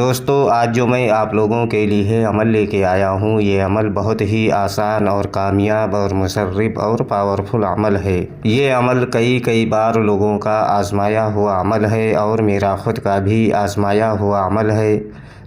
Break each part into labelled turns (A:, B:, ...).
A: دوستو آج جو میں آپ لوگوں کے لیے عمل لے کے آیا ہوں، یہ عمل بہت ہی آسان اور کامیاب اور مصرف اور پاورفل عمل ہے۔ یہ عمل کئی بار لوگوں کا آزمایا ہوا عمل ہے اور میرا خود کا بھی آزمایا ہوا عمل ہے۔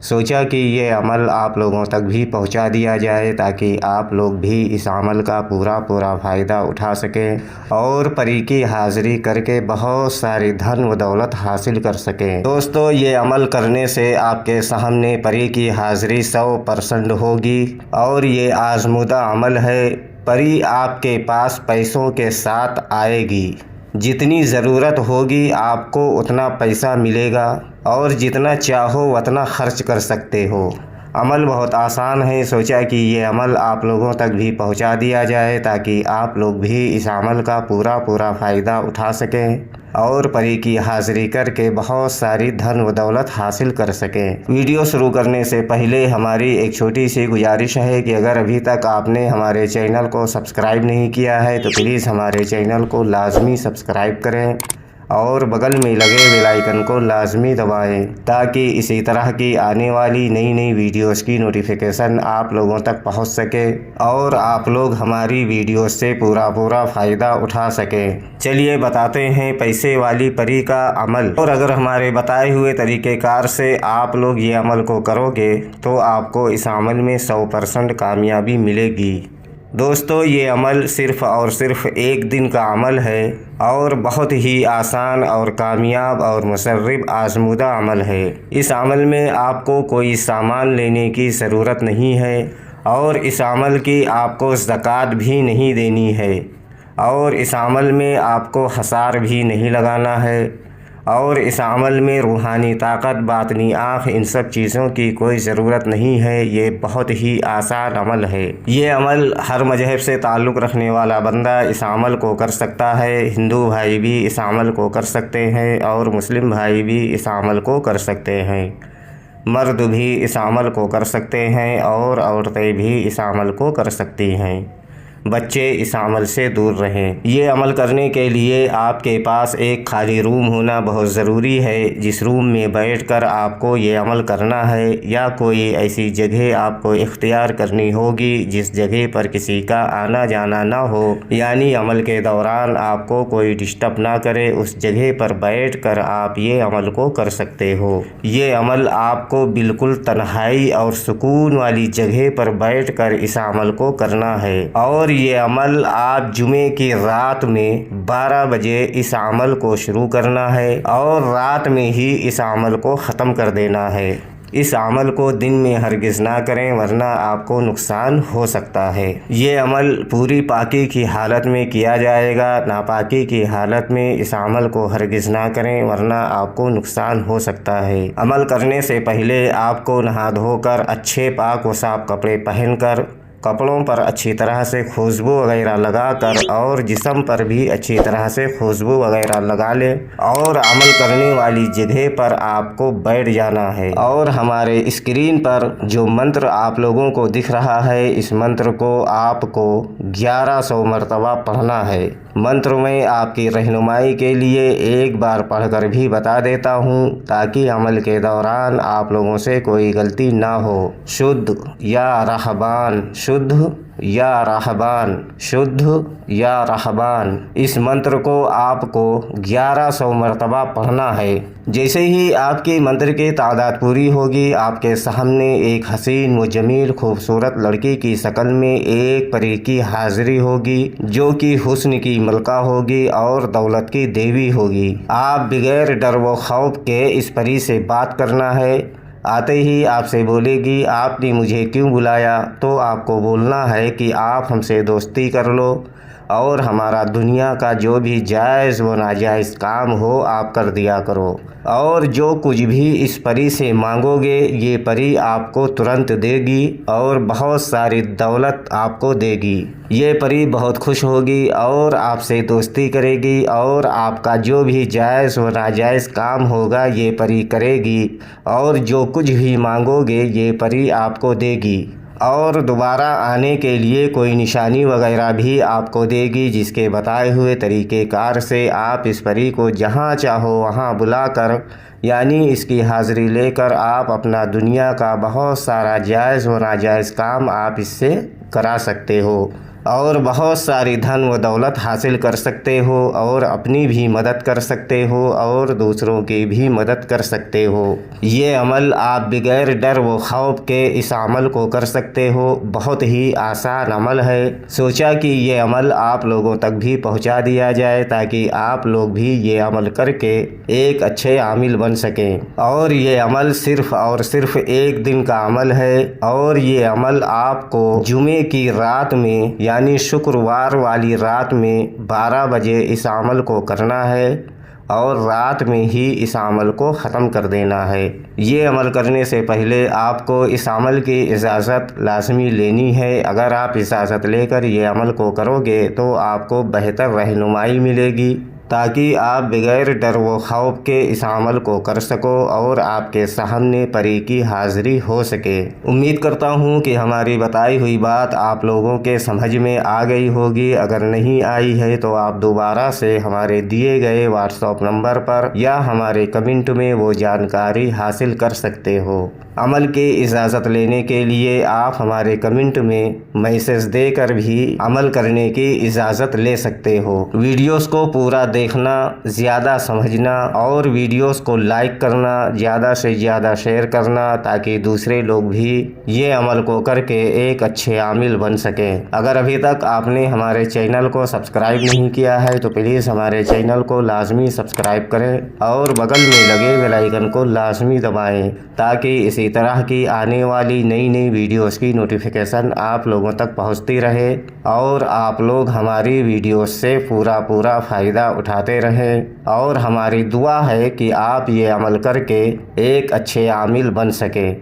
A: سوچا کہ یہ عمل آپ لوگوں تک بھی پہنچا دیا جائے تاکہ آپ لوگ بھی اس عمل کا پورا فائدہ اٹھا سکیں اور پری کی حاضری کر کے بہت ساری دھن و دولت حاصل کر سکیں۔ دوستو یہ عمل کرنے سے آپ کے سامنے پری کی حاضری 100% ہوگی اور یہ آزمودہ عمل ہے۔ پری آپ کے پاس پیسوں کے ساتھ آئے گی، جتنی ضرورت ہوگی آپ کو اتنا پیسہ ملے گا اور جتنا چاہو اتنا خرچ کر سکتے ہو۔ عمل بہت آسان ہے، سوچا کہ یہ عمل آپ لوگوں تک بھی پہنچا دیا جائے تاکہ آپ لوگ بھی اس عمل کا پورا فائدہ اٹھا سکیں اور پری کی حاضری کر کے بہت ساری دھن و دولت حاصل کر سکیں۔ ویڈیو شروع کرنے سے پہلے ہماری ایک چھوٹی سی گزارش ہے کہ اگر ابھی تک آپ نے ہمارے چینل کو سبسکرائب نہیں کیا ہے تو پلیز ہمارے چینل کو لازمی سبسکرائب کریں اور بغل میں لگے بیل آئیکن کو لازمی دبائیں تاکہ اسی طرح کی آنے والی نئی ویڈیوز کی نوٹیفیکیشن آپ لوگوں تک پہنچ سکے اور آپ لوگ ہماری ویڈیوز سے پورا فائدہ اٹھا سکیں۔ چلیے بتاتے ہیں پیسے والی پری کا عمل، اور اگر ہمارے بتائے ہوئے طریقہ کار سے آپ لوگ یہ عمل کو کرو گے تو آپ کو اس عمل میں 100% کامیابی ملے گی۔ دوستو یہ عمل صرف اور صرف ایک دن کا عمل ہے اور بہت ہی آسان اور کامیاب اور مصرف آزمودہ عمل ہے۔ اس عمل میں آپ کو کوئی سامان لینے کی ضرورت نہیں ہے اور اس عمل کی آپ کو زکوٰۃ بھی نہیں دینی ہے اور اس عمل میں آپ کو حصار بھی نہیں لگانا ہے اور اس عمل میں روحانی طاقت، باطنی آنکھ، ان سب چیزوں کی کوئی ضرورت نہیں ہے۔ یہ بہت ہی آسان عمل ہے۔ یہ عمل ہر مذہب سے تعلق رکھنے والا بندہ اس عمل کو کر سکتا ہے۔ ہندو بھائی بھی اس عمل کو کر سکتے ہیں اور مسلم بھائی بھی اس عمل کو کر سکتے ہیں۔ مرد بھی اس عمل کو کر سکتے ہیں اور عورتیں بھی اس عمل کو کر سکتی ہیں۔ بچے اس عمل سے دور رہیں۔ یہ عمل کرنے کے لیے آپ کے پاس ایک خالی روم ہونا بہت ضروری ہے، جس روم میں بیٹھ کر آپ کو یہ عمل کرنا ہے، یا کوئی ایسی جگہ آپ کو اختیار کرنی ہوگی جس جگہ پر کسی کا آنا جانا نہ ہو، یعنی عمل کے دوران آپ کو کوئی ڈسٹرب نہ کرے، اس جگہ پر بیٹھ کر آپ یہ عمل کو کر سکتے ہو۔ یہ عمل آپ کو بالکل تنہائی اور سکون والی جگہ پر بیٹھ کر اس عمل کو کرنا ہے، اور یہ عمل آپ جمعے کی رات میں 12 بجے اس عمل کو شروع کرنا ہے اور رات میں ہی اس عمل کو ختم کر دینا ہے۔ اس عمل کو دن میں ہرگز نہ کریں ورنہ آپ کو نقصان ہو سکتا ہے۔ یہ عمل پوری پاکی کی حالت میں کیا جائے گا، ناپاکی کی حالت میں اس عمل کو ہرگز نہ کریں ورنہ آپ کو نقصان ہو سکتا ہے۔ عمل کرنے سے پہلے آپ کو نہا دھو کر اچھے پاک و صاف کپڑے پہن کر، کپڑوں پر اچھی طرح سے خوشبو وغیرہ لگا کر اور جسم پر بھی اچھی طرح سے خوشبو وغیرہ لگا لیں اور عمل کرنے والی جگہ پر آپ کو بیٹھ جانا ہے، اور ہمارے اسکرین پر جو منتر آپ لوگوں کو دکھ رہا ہے اس منتر کو آپ کو 1100 مرتبہ پڑھنا ہے۔ منتر میں آپ کی رہنمائی کے لیے ایک بار پڑھ کر بھی بتا دیتا ہوں تاکہ عمل کے دوران آپ لوگوں سے کوئی غلطی نہ ہو۔ شدھ یا رہبان، شدھ یا رہبان، شدھ یا رہبان، اس منتر کو آپ کو 1100 مرتبہ پڑھنا ہے۔ جیسے ہی آپ کی منتر کی تعداد پوری ہوگی، آپ کے سامنے ایک حسین و جمیل خوبصورت لڑکی کی شکل میں ایک پری کی حاضری ہوگی جو کہ حسن کی ملکہ ہوگی اور دولت کی دیوی ہوگی۔ آپ بغیر ڈر و خوف کے اس پری سے بات کرنا ہے۔ آتے ہی آپ سے بولے گی آپ نے مجھے کیوں بلایا، تو آپ کو بولنا ہے کہ آپ ہم سے دوستی کر لو اور ہمارا دنیا کا جو بھی جائز و ناجائز کام ہو آپ کر دیا کرو، اور جو کچھ بھی اس پری سے مانگو گے یہ پری آپ کو ترنت دے گی اور بہت ساری دولت آپ کو دے گی۔ یہ پری بہت خوش ہوگی اور آپ سے دوستی کرے گی اور آپ کا جو بھی جائز و ناجائز کام ہوگا یہ پری کرے گی، اور جو کچھ بھی مانگو گے یہ پری آپ کو دے گی، اور دوبارہ آنے کے لیے کوئی نشانی وغیرہ بھی آپ کو دے گی، جس کے بتائے ہوئے طریقہ کار سے آپ اس پری کو جہاں چاہو وہاں بلا کر یعنی اس کی حاضری لے کر آپ اپنا دنیا کا بہت سارا جائز و ناجائز کام آپ اس سے کرا سکتے ہو اور بہت ساری دھن و دولت حاصل کر سکتے ہو اور اپنی بھی مدد کر سکتے ہو اور دوسروں کی بھی مدد کر سکتے ہو۔ یہ عمل آپ بغیر ڈر و خوف کے اس عمل کو کر سکتے ہو۔ بہت ہی آسان عمل ہے۔ سوچا کہ یہ عمل آپ لوگوں تک بھی پہنچا دیا جائے تاکہ آپ لوگ بھی یہ عمل کر کے ایک اچھے عامل بن سکیں۔ اور یہ عمل صرف اور صرف ایک دن کا عمل ہے اور یہ عمل آپ کو جمعے کی رات میں یعنی شکروار والی رات میں 12 بجے اس عمل کو کرنا ہے اور رات میں ہی اس عمل کو ختم کر دینا ہے۔ یہ عمل کرنے سے پہلے آپ کو اس عمل کی اجازت لازمی لینی ہے۔ اگر آپ اجازت لے کر یہ عمل کو کرو گے تو آپ کو بہتر رہنمائی ملے گی تاکہ آپ بغیر ڈر و خوف کے اس عمل کو کر سکو اور آپ کے سامنے پری کی حاضری ہو سکے۔ امید کرتا ہوں کہ ہماری بتائی ہوئی بات آپ لوگوں کے سمجھ میں آ گئی ہوگی۔ اگر نہیں آئی ہے تو آپ دوبارہ سے ہمارے دیے گئے واٹس ایپ نمبر پر یا ہمارے کمنٹ میں وہ جانکاری حاصل کر سکتے ہو۔ عمل کی اجازت لینے کے لیے آپ ہمارے کمنٹ میں میسج دے کر بھی عمل کرنے کی اجازت لے سکتے ہو۔ ویڈیوز کو پورا دیکھنا، زیادہ سمجھنا اور ویڈیوز کو لائک کرنا، زیادہ سے زیادہ شیئر کرنا تاکہ دوسرے لوگ بھی یہ عمل کو کر کے ایک اچھے عامل بن سکیں۔ اگر ابھی تک آپ نے ہمارے چینل کو سبسکرائب نہیں کیا ہے تو پلیز ہمارے چینل کو لازمی سبسکرائب کریں اور بغل میں لگے بیل آئیکن کو لازمی دبائیں تاکہ اسی طرح کی آنے والی نئی ویڈیوز کی نوٹیفیکیشن آپ لوگوں تک پہنچتی رہے اور آپ لوگ ہماری ویڈیوز سے پورا فائدہ اٹھاتے رہیں۔ اور ہماری دعا ہے کہ آپ یہ عمل کر کے ایک اچھے عامل بن سکیں۔